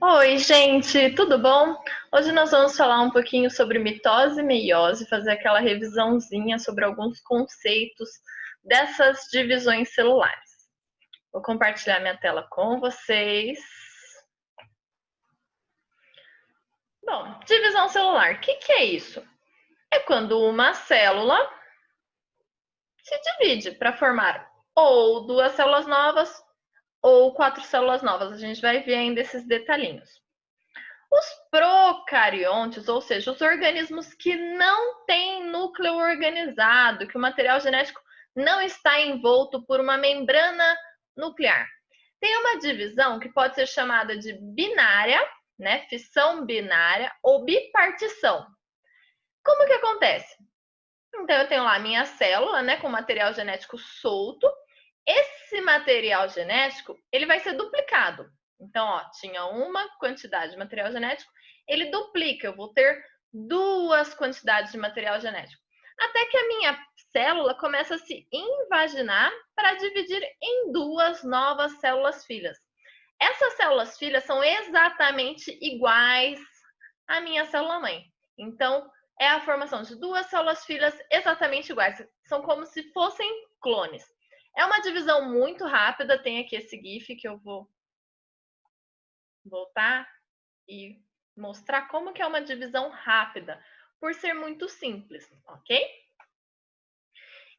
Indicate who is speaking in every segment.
Speaker 1: Oi, gente, tudo bom? Hoje nós vamos falar um pouquinho sobre mitose e meiose, fazer aquela revisãozinha sobre alguns conceitos dessas divisões celulares. Vou compartilhar minha tela com vocês. Bom, divisão celular, o que é isso? É quando uma célula se divide para formar ou duas células novas ou quatro células novas. A gente vai ver ainda esses detalhinhos. Os procariontes, ou seja, os organismos que não têm núcleo organizado, que o material genético não está envolto por uma membrana nuclear. Tem uma divisão que pode ser chamada de binária, né, fissão binária ou bipartição. Como que acontece? Então eu tenho lá a minha célula, né, com material genético solto. Esse material genético, ele vai ser duplicado. Então, ó, tinha uma quantidade de material genético, ele duplica, eu vou ter duas quantidades de material genético. Até que a minha célula começa a se invaginar para dividir em duas novas células filhas. Essas células filhas são exatamente iguais à minha célula mãe. Então, é a formação de duas células filhas exatamente iguais. São como se fossem clones. É uma divisão muito rápida. Tem aqui esse GIF que eu vou voltar e mostrar como que é uma divisão rápida, por ser muito simples, ok?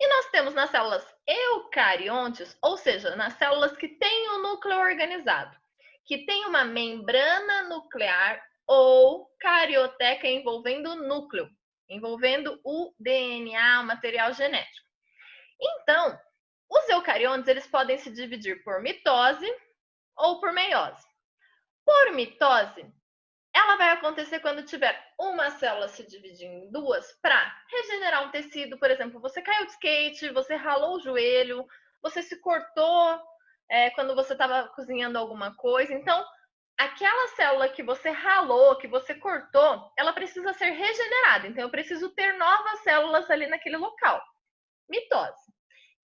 Speaker 1: E nós temos nas células eucariontes, ou seja, nas células que têm o núcleo organizado, que tem uma membrana nuclear ou carioteca envolvendo o núcleo, envolvendo o DNA, o material genético. Então, os eucariontes eles podem se dividir por mitose ou por meiose. Por mitose, ela vai acontecer quando tiver uma célula se dividindo em duas para regenerar um tecido. Por exemplo, você caiu de skate, você ralou o joelho, você se cortou quando você estava cozinhando alguma coisa. Então, aquela célula que você ralou, que você cortou, ela precisa ser regenerada. Então, eu preciso ter novas células ali naquele local. Mitose.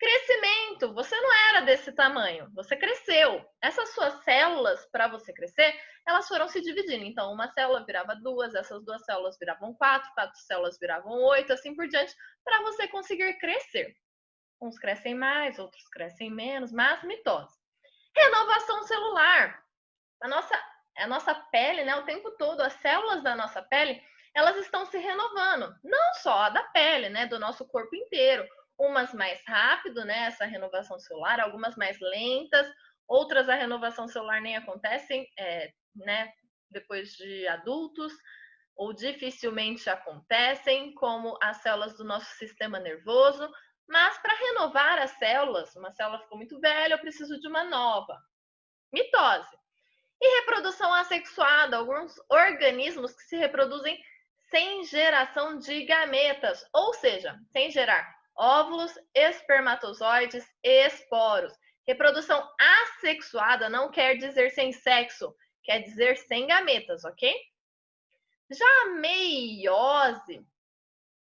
Speaker 1: Crescimento, você não era desse tamanho, você cresceu. Essas suas células, para você crescer, elas foram se dividindo. Então, uma célula virava duas, essas duas células viravam quatro, quatro células viravam oito, assim por diante, para você conseguir crescer. Uns crescem mais, outros crescem menos, mas mitose. Renovação celular. A nossa pele, né, o tempo todo, as células da nossa pele, elas estão se renovando. Não só a da pele, né, do nosso corpo inteiro. Umas mais rápido, né, essa renovação celular, algumas mais lentas, outras a renovação celular nem acontecem, né, depois de adultos, ou dificilmente acontecem, como as células do nosso sistema nervoso. Mas para renovar as células, uma célula ficou muito velha, eu preciso de uma nova. Mitose. E reprodução assexuada, alguns organismos que se reproduzem sem geração de gametas, ou seja, sem gerar óvulos, espermatozoides e esporos. Reprodução assexuada não quer dizer sem sexo, quer dizer sem gametas, ok? Já a meiose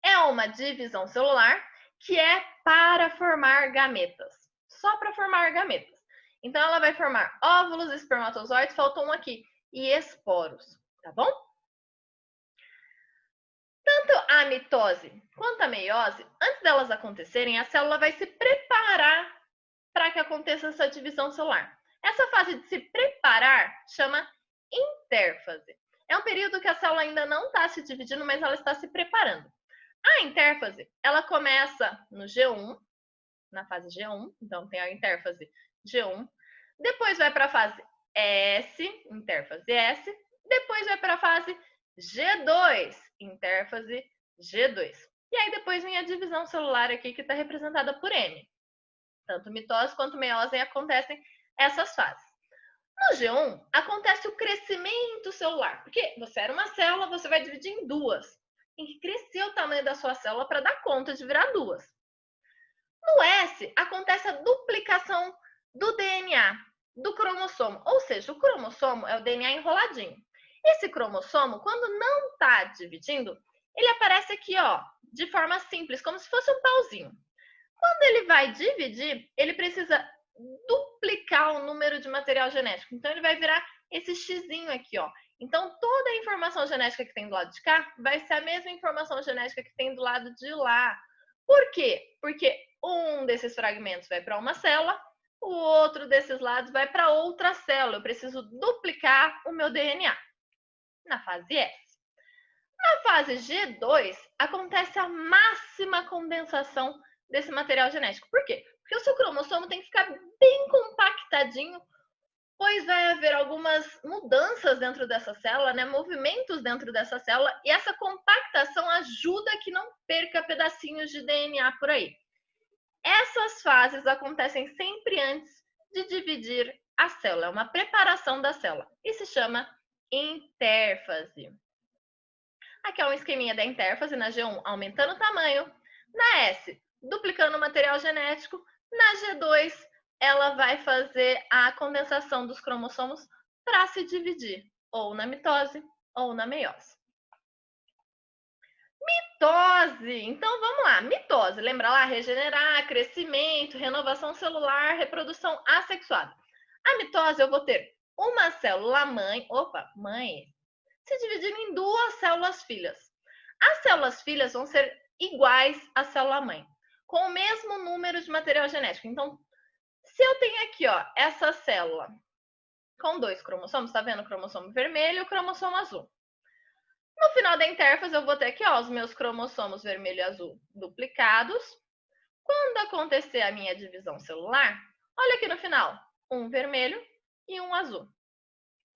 Speaker 1: é uma divisão celular que é para formar gametas, só para formar gametas. Então, ela vai formar óvulos, espermatozoides, faltou um aqui, e esporos, tá bom? Tanto a mitose quanto a meiose, antes delas acontecerem, a célula vai se preparar para que aconteça essa divisão celular. Essa fase de se preparar chama intérfase. É um período que a célula ainda não está se dividindo, mas ela está se preparando. A intérfase, ela começa no G1, na fase G1, então tem a intérfase G1, depois vai para a fase S, intérfase S, depois vai para a fase G2, intérfase G2. E aí depois vem a divisão celular aqui que está representada por M. Tanto mitose quanto meiose acontecem essas fases. No G1, acontece o crescimento celular, porque você era uma célula, você vai dividir em duas. Tem que crescer o tamanho da sua célula para dar conta de virar duas. No S, acontece a duplicação do DNA, do cromossomo. Ou seja, o cromossomo é o DNA enroladinho. Esse cromossomo, quando não está dividindo, ele aparece aqui, ó, de forma simples, como se fosse um pauzinho. Quando ele vai dividir, ele precisa duplicar o número de material genético. Então, ele vai virar esse xizinho aqui, ó. Então, toda a informação genética que tem do lado de cá vai ser a mesma informação genética que tem do lado de lá. Por quê? Porque um desses fragmentos vai para uma célula, o outro desses lados vai para outra célula. Eu preciso duplicar o meu DNA na fase S. Na fase G2, acontece a máxima condensação desse material genético. Por quê? Porque o seu cromossomo tem que ficar bem compactadinho, pois vai haver algumas mudanças dentro dessa célula, né? Movimentos dentro dessa célula, e essa compactação ajuda que não perca pedacinhos de DNA por aí. Essas fases acontecem sempre antes de dividir a célula, é uma preparação da célula, e se chama intérfase. Aqui é um esqueminha da intérfase, na G1 aumentando o tamanho, na S duplicando o material genético, na G2 ela vai fazer a condensação dos cromossomos para se dividir, ou na mitose ou na meiose. Mitose, então vamos lá, mitose, lembra lá, regenerar, crescimento, renovação celular, reprodução assexuada. A mitose eu vou ter uma célula mãe, se dividindo em duas células filhas. As células filhas vão ser iguais à célula mãe, com o mesmo número de material genético. Então, se eu tenho aqui, ó, essa célula com 2 cromossomos, tá vendo o cromossomo vermelho e o cromossomo azul. No final da intérfase, eu vou ter aqui, ó, os meus cromossomos vermelho e azul duplicados. Quando acontecer a minha divisão celular, olha aqui no final, um vermelho e um azul.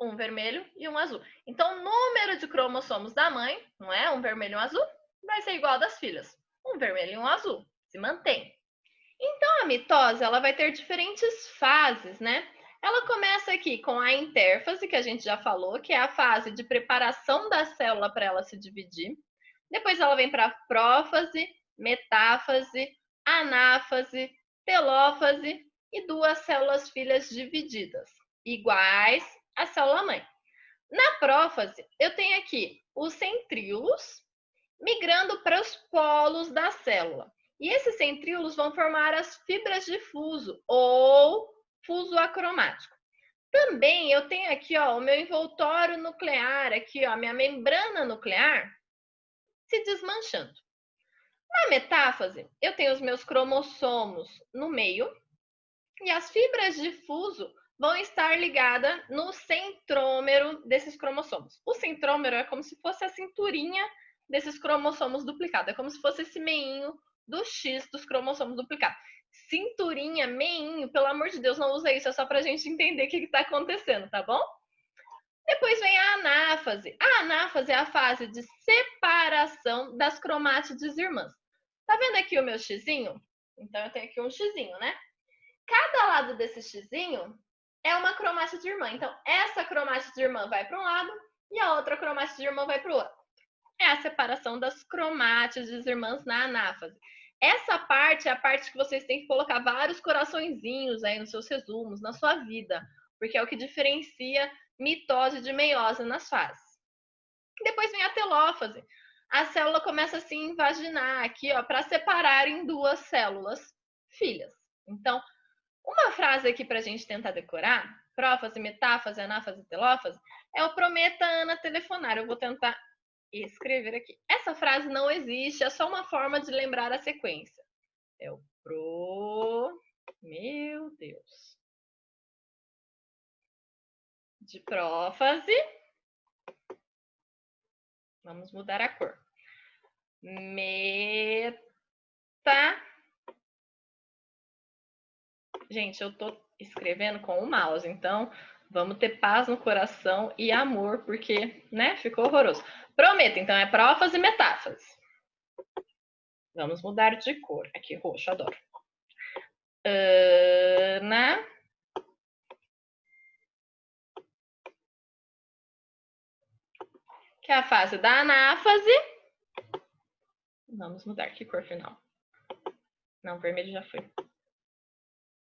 Speaker 1: Um vermelho e um azul. Então, o número de cromossomos da mãe, não é? Um vermelho e um azul, vai ser igual ao das filhas. Um vermelho e um azul. Se mantém. Então, a mitose, ela vai ter diferentes fases, né? Ela começa aqui com a intérfase, que a gente já falou, que é a fase de preparação da célula para ela se dividir. Depois ela vem para a prófase, metáfase, anáfase, telófase e duas células filhas divididas, iguais à célula mãe. Na prófase, eu tenho aqui os centríolos migrando para os polos da célula. E esses centríolos vão formar as fibras de fuso ou fuso acromático. Também eu tenho aqui, ó, o meu envoltório nuclear, aqui, ó, minha membrana nuclear se desmanchando. Na metáfase, eu tenho os meus cromossomos no meio e as fibras de fuso vão estar ligadas no centrômero desses cromossomos. O centrômero é como se fosse a cinturinha desses cromossomos duplicados. É como se fosse esse meinho do X dos cromossomos duplicados. Cinturinha, meinho, pelo amor de Deus, não usa isso, é só pra gente entender o que está acontecendo, tá bom? Depois vem a anáfase. A anáfase é a fase de separação das cromátides irmãs. Tá vendo aqui o meu xizinho? Então, eu tenho aqui um xizinho, né? Cada lado desse xizinho é uma cromátide irmã. Então, essa cromátide irmã vai para um lado e a outra cromátide irmã vai para o outro. É a separação das cromátides irmãs na anáfase. Essa parte é a parte que vocês têm que colocar vários coraçõezinhos aí nos seus resumos, na sua vida, porque é o que diferencia mitose de meiose nas fases. Depois vem a telófase. A célula começa a se invaginar aqui, ó, para separar em duas células filhas. Então, uma frase aqui para a gente tentar decorar, prófase, metáfase, anáfase, telófase, é o prometa Ana telefonar. Eu vou tentar escrever aqui. Essa frase não existe, é só uma forma de lembrar a sequência. É o meu Deus. De prófase. Vamos mudar a cor. Meta. Gente, eu tô escrevendo com o mouse, então vamos ter paz no coração e amor, porque, né, ficou horroroso. Prometo, então é prófase e metáfase. Vamos mudar de cor. Aqui, roxo, adoro. Ana. Que é a fase da anáfase. Vamos mudar. Que cor final? Não, vermelho já foi.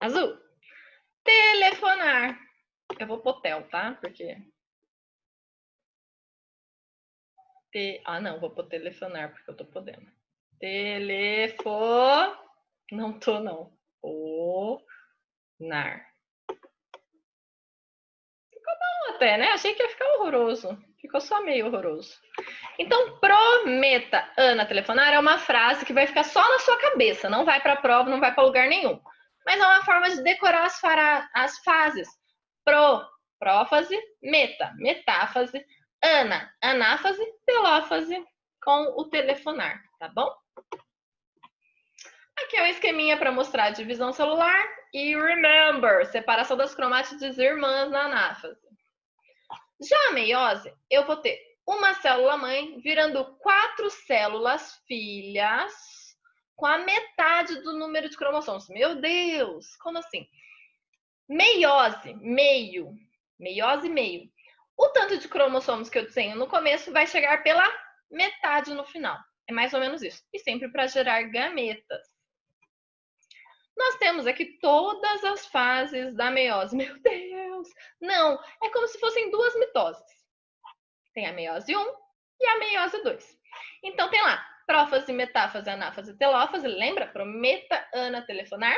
Speaker 1: Azul. Telefonar. Eu vou pôr tel, tá? Porque... Ah, não. Vou pôr telefonar, porque eu tô podendo. Não tô, não. Nar. Ficou bom até, né? Achei que ia ficar horroroso. Ficou só meio horroroso. Então, prometa, Ana, telefonar é uma frase que vai ficar só na sua cabeça. Não vai para a prova, não vai para lugar nenhum. Mas é uma forma de decorar as fases. Prófase, meta, metáfase, Ana, anáfase, telófase com o telefonar, tá bom? Aqui é um esqueminha para mostrar a divisão celular e remember, separação das cromátides irmãs na anáfase. Já a meiose, eu vou ter uma célula mãe virando 4 células filhas com a metade do número de cromossomos. Meu Deus, como assim? Meiose, meio. Meiose, meio. O tanto de cromossomos que eu tenho no começo vai chegar pela metade no final. É mais ou menos isso. E sempre para gerar gametas. Nós temos aqui todas as fases da meiose. Meu Deus! Não, é como se fossem duas mitoses. Tem a meiose 1 e a meiose 2. Então tem lá prófase, metáfase, anáfase, telófase. Lembra? Prometa, Ana, telefonar.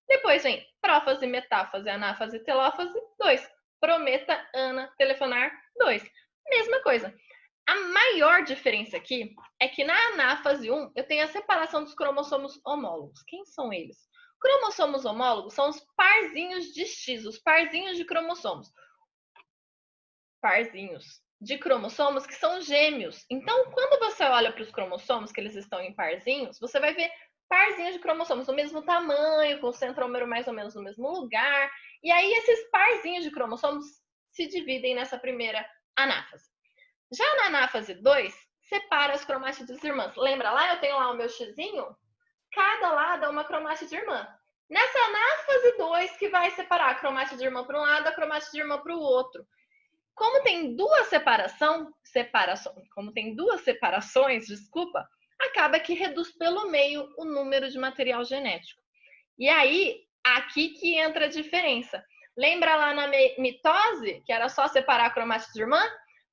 Speaker 1: Depois vem prófase, metáfase, anáfase, telófase 2. Prometa, Ana, telefonar 2. Mesma coisa. A maior diferença aqui é que na anáfase 1 eu tenho a separação dos cromossomos homólogos. Quem são eles? Cromossomos homólogos são os parzinhos de X, os parzinhos de cromossomos. Parzinhos de cromossomos que são gêmeos. Então, quando você olha para os cromossomos, que eles estão em parzinhos, você vai ver parzinhos de cromossomos do mesmo tamanho, com o centrômero mais ou menos no mesmo lugar. E aí, esses parzinhos de cromossomos se dividem nessa primeira anáfase. Já na anáfase 2, separa as cromátides irmãs. Lembra lá? Eu tenho lá o meu xizinho. Cada lado é uma cromátide irmã. Nessa anáfase 2 que vai separar a cromátide irmã para um lado, a cromátide irmã para o outro. Como tem duas separações, acaba que reduz pelo meio o número de material genético. E aí, aqui que entra a diferença. Lembra lá na mitose, que era só separar a cromátide irmã?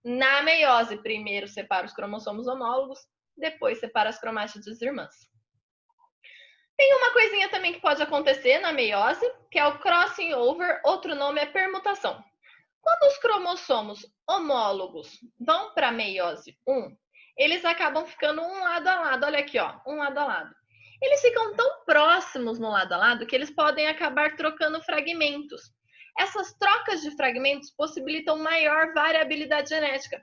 Speaker 1: Na meiose, primeiro separa os cromossomos homólogos, depois separa as cromátides irmãs. Tem uma coisinha também que pode acontecer na meiose, que é o crossing over, outro nome é permutação. Quando os cromossomos homólogos vão para a meiose 1, eles acabam ficando um lado a lado. Olha aqui, ó, um lado a lado. Eles ficam tão próximos no lado a lado que eles podem acabar trocando fragmentos. Essas trocas de fragmentos possibilitam maior variabilidade genética.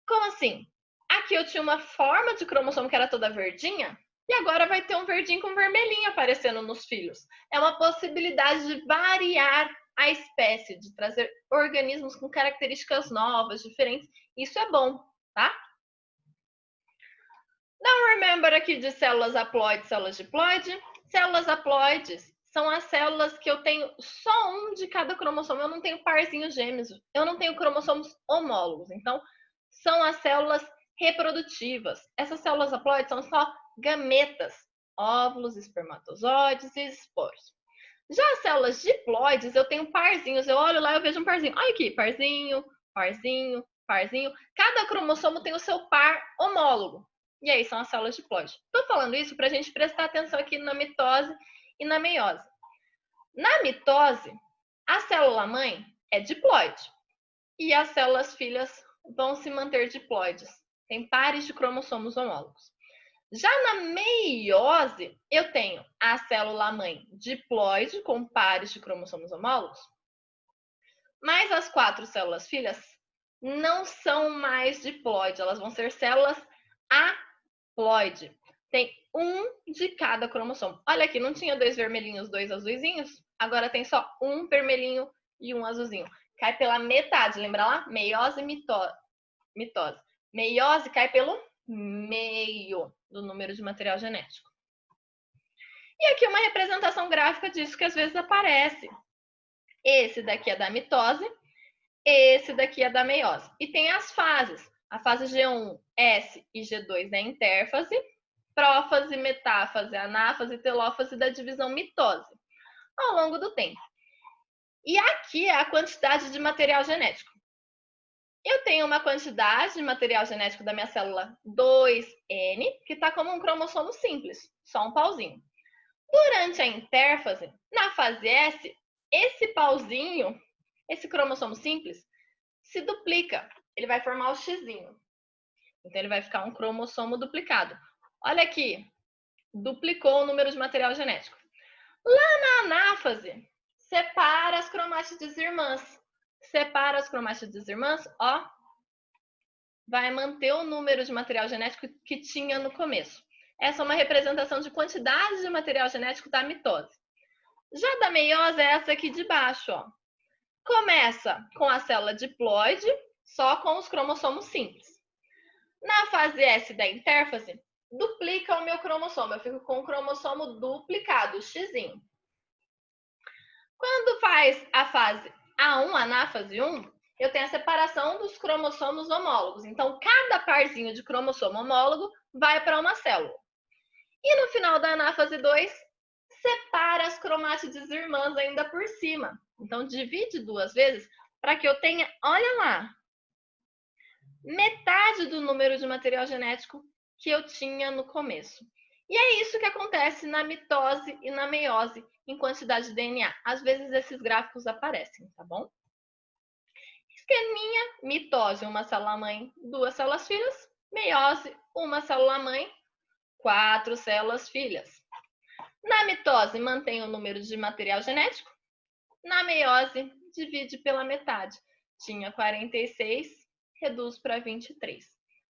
Speaker 1: Como assim? Aqui eu tinha uma forma de cromossomo que era toda verdinha, e agora vai ter um verdinho com vermelhinho aparecendo nos filhos. É uma possibilidade de variar a espécie, de trazer organismos com características novas, diferentes. Isso é bom, tá? Dá um remember aqui de células haploides, células diploide. Células haploides são as células que eu tenho só um de cada cromossomo. Eu não tenho parzinhos gêmeos, eu não tenho cromossomos homólogos. Então, são as células reprodutivas. Essas células haploides são só gametas, óvulos, espermatozoides e esporos. Já as células diploides, eu tenho parzinhos. Eu olho lá e eu vejo um parzinho. Olha aqui, parzinho, parzinho, parzinho. Cada cromossomo tem o seu par homólogo. E aí são as células diploides. Estou falando isso para a gente prestar atenção aqui na mitose e na meiose. Na mitose, a célula-mãe é diploide. E as células filhas vão se manter diploides. Tem pares de cromossomos homólogos. Já na meiose, eu tenho a célula-mãe diploide com pares de cromossomos homólogos, mas as 4 células filhas não são mais diploide, elas vão ser células haploide. Tem um de cada cromossomo. Olha aqui, não tinha 2 vermelhinhos, 2 azulzinhos? Agora tem só um vermelhinho e um azulzinho. Cai pela metade, lembra lá? Meiose e mitose. Meiose cai pelo meio do número de material genético. E aqui uma representação gráfica disso que às vezes aparece. Esse daqui é da mitose, esse daqui é da meiose. E tem as fases. A fase G1, S e G2 é a intérfase, prófase, metáfase, anáfase, telófase da divisão mitose, ao longo do tempo. E aqui é a quantidade de material genético. Eu tenho uma quantidade de material genético da minha célula 2N, que está como um cromossomo simples, só um pauzinho. Durante a intérfase, na fase S, esse pauzinho esse cromossomo simples se duplica. Ele vai formar o xizinho. Então, ele vai ficar um cromossomo duplicado. Olha aqui, duplicou o número de material genético. Lá na anáfase, separa as cromátides irmãs. Separa as cromátides irmãs, ó. Vai manter o número de material genético que tinha no começo. Essa é uma representação de quantidade de material genético da mitose. Já da meiose é essa aqui de baixo, ó. Começa com a célula diploide, só com os cromossomos simples. Na fase S da intérfase, duplica o meu cromossomo. Eu fico com o cromossomo duplicado, o xizinho. Quando faz a fase A1, anáfase 1, eu tenho a separação dos cromossomos homólogos. Então, cada parzinho de cromossomo homólogo vai para uma célula. E no final da anáfase 2, separa as cromátides irmãs ainda por cima. Então, divide 2 vezes para que eu tenha, olha lá, metade do número de material genético que eu tinha no começo. E é isso que acontece na mitose e na meiose em quantidade de DNA. Às vezes esses gráficos aparecem, tá bom? Esqueminha, mitose, uma célula-mãe, 2 células-filhas. Meiose, uma célula-mãe, 4 células-filhas. Na mitose, mantém o número de material genético. Na meiose, divide pela metade. Tinha 46, reduz para 23.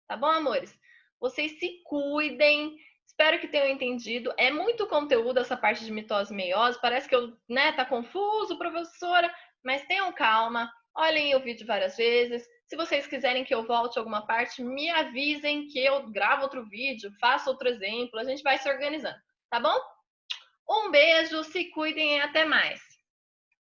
Speaker 1: Tá bom, amores? Vocês se cuidem. Espero que tenham entendido. É muito conteúdo essa parte de mitose e meiose. Parece que tá confuso, professora. Mas tenham calma. Olhem o vídeo várias vezes. Se vocês quiserem que eu volte a alguma parte, me avisem que eu gravo outro vídeo, faço outro exemplo. A gente vai se organizando, tá bom? Um beijo, se cuidem e até mais.